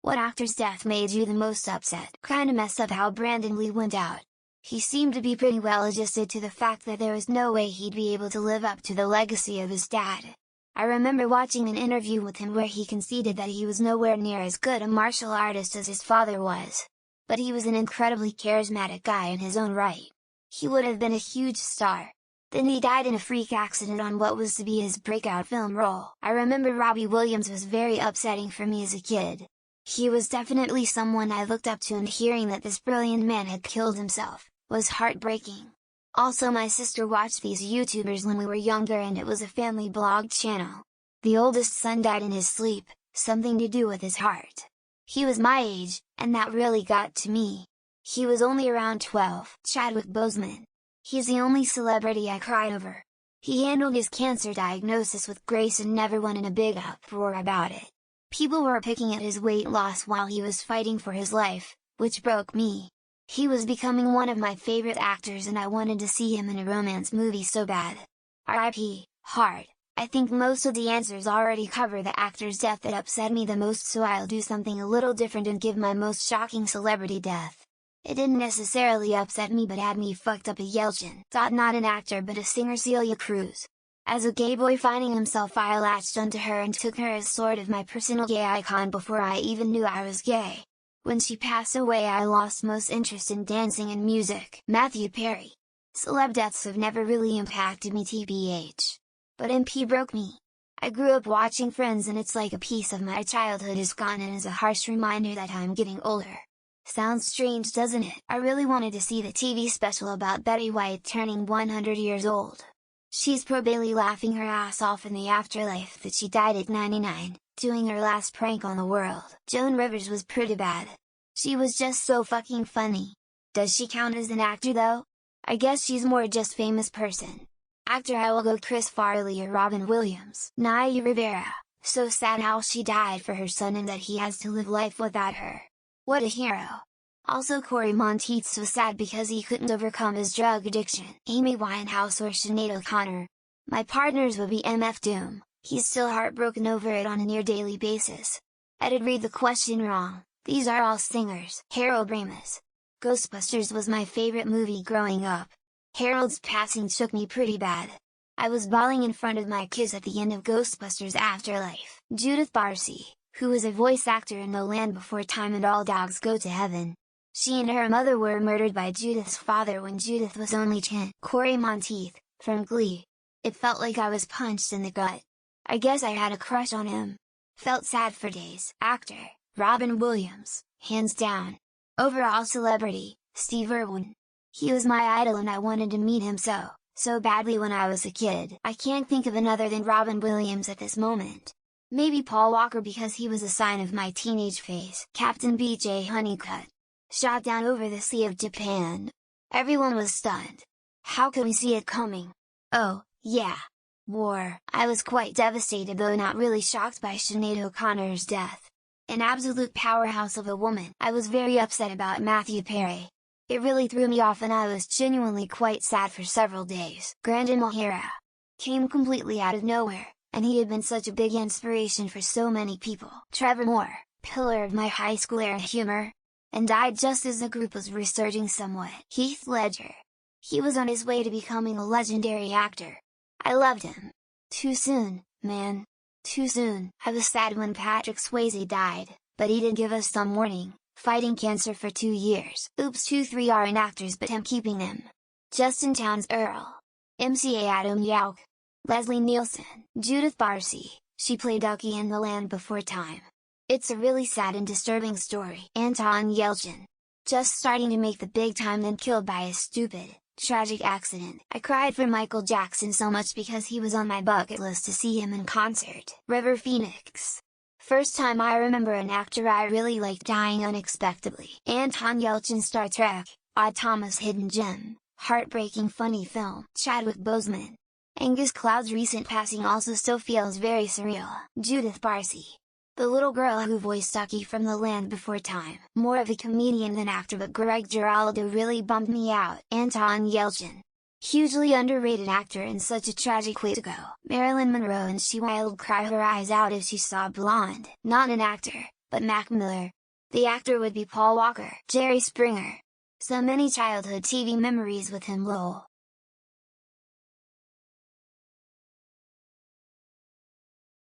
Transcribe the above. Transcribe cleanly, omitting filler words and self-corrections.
What actor's death made you the most upset? Kinda messed up how Brandon Lee went out. He seemed to be pretty well adjusted to the fact that there was no way he'd be able to live up to the legacy of his dad. I remember watching an interview with him where he conceded that he was nowhere near as good a martial artist as his father was. But he was an incredibly charismatic guy in his own right. He would have been a huge star. Then he died in a freak accident on what was to be his breakout film role. I remember Robbie Williams was very upsetting for me as a kid. He was definitely someone I looked up to, and hearing that this brilliant man had killed himself was heartbreaking. Also, my sister watched these YouTubers when we were younger and it was a family blog channel. The oldest son died in his sleep, something to do with his heart. He was my age, and that really got to me. He was only around 12. Chadwick Boseman. He's the only celebrity I cried over. He handled his cancer diagnosis with grace and never went in a big uproar about it. People were picking at his weight loss while he was fighting for his life, which broke me. He was becoming one of my favorite actors and I wanted to see him in a romance movie so bad. R.I.P. Hard. I think most of the answers already cover the actor's death that upset me the most, so I'll do something a little different and give my most shocking celebrity death. It didn't necessarily upset me but had me fucked up a Yelchin. Not an actor but a singer, Celia Cruz. As a gay boy finding himself, I latched onto her and took her as sort of my personal gay icon before I even knew I was gay. When she passed away I lost most interest in dancing and music. Matthew Perry. Celeb deaths have never really impacted me tbh. But MP broke me. I grew up watching Friends and it's like a piece of my childhood is gone and is a harsh reminder that I'm getting older. Sounds strange, doesn't it? I really wanted to see the TV special about Betty White turning 100 years old. She's probably laughing her ass off in the afterlife that she died at 99, doing her last prank on the world. Joan Rivers was pretty bad. She was just so fucking funny. Does she count as an actor though? I guess she's more just famous person. Actor, I will go Chris Farley or Robin Williams. Naya Rivera. So sad how she died for her son and that he has to live life without her. What a hero. Also, Corey Monteith's was sad because he couldn't overcome his drug addiction. Amy Winehouse or Sinead O'Connor. My partners would be MF Doom. He's still heartbroken over it on a near daily basis. I did read the question wrong. These are all singers. Harold Ramis. Ghostbusters was my favorite movie growing up. Harold's passing shook me pretty bad. I was bawling in front of my kids at the end of Ghostbusters Afterlife. Judith Barcy, who was a voice actor in No Land Before Time and All Dogs Go to Heaven. She and her mother were murdered by Judith's father when Judith was only 10. Corey Monteith, from Glee. It felt like I was punched in the gut. I guess I had a crush on him. Felt sad for days. Actor, Robin Williams, hands down. Overall celebrity, Steve Irwin. He was my idol and I wanted to meet him so badly when I was a kid. I can't think of another than Robin Williams at this moment. Maybe Paul Walker because he was a sign of my teenage phase. Captain B.J. Honeycutt. Shot down over the Sea of Japan. Everyone was stunned. How could we see it coming? Oh, yeah. War. I was quite devastated, though not really shocked by Sinead O'Connor's death. An absolute powerhouse of a woman. I was very upset about Matthew Perry. It really threw me off and I was genuinely quite sad for several days. Brandon O'Hara. Came completely out of nowhere, and he had been such a big inspiration for so many people. Trevor Moore, pillar of my high school era humor. And died just as the group was resurging somewhat. Heath Ledger. He was on his way to becoming a legendary actor. I loved him. Too soon, man. Too soon. I was sad when Patrick Swayze died, but he did give us some warning, fighting cancer for 2 years. Oops, 2-3 aren't actors but I'm keeping them. Justin Townes Earl. MCA Adam Yauch. Leslie Nielsen. Judith Barcy, she played Ducky in The Land Before Time. It's a really sad and disturbing story. Anton Yelchin. Just starting to make the big time, then killed by a stupid, tragic accident. I cried for Michael Jackson so much because he was on my bucket list to see him in concert. River Phoenix. First time I remember an actor I really liked dying unexpectedly. Anton Yelchin. Star Trek, Odd Thomas Hidden Gem. Heartbreaking funny film. Chadwick Boseman. Angus Cloud's recent passing also still feels very surreal. Judith Barcy. The little girl who voiced Ducky from The Land Before Time. More of a comedian than actor, but Greg Giraldo really bummed me out. Anton Yelchin. Hugely underrated actor and such a tragic way to go. Marilyn Monroe, and she wild cry her eyes out if she saw Blonde. Not an actor, but Mac Miller. The actor would be Paul Walker, Jerry Springer. So many childhood TV memories with him lol.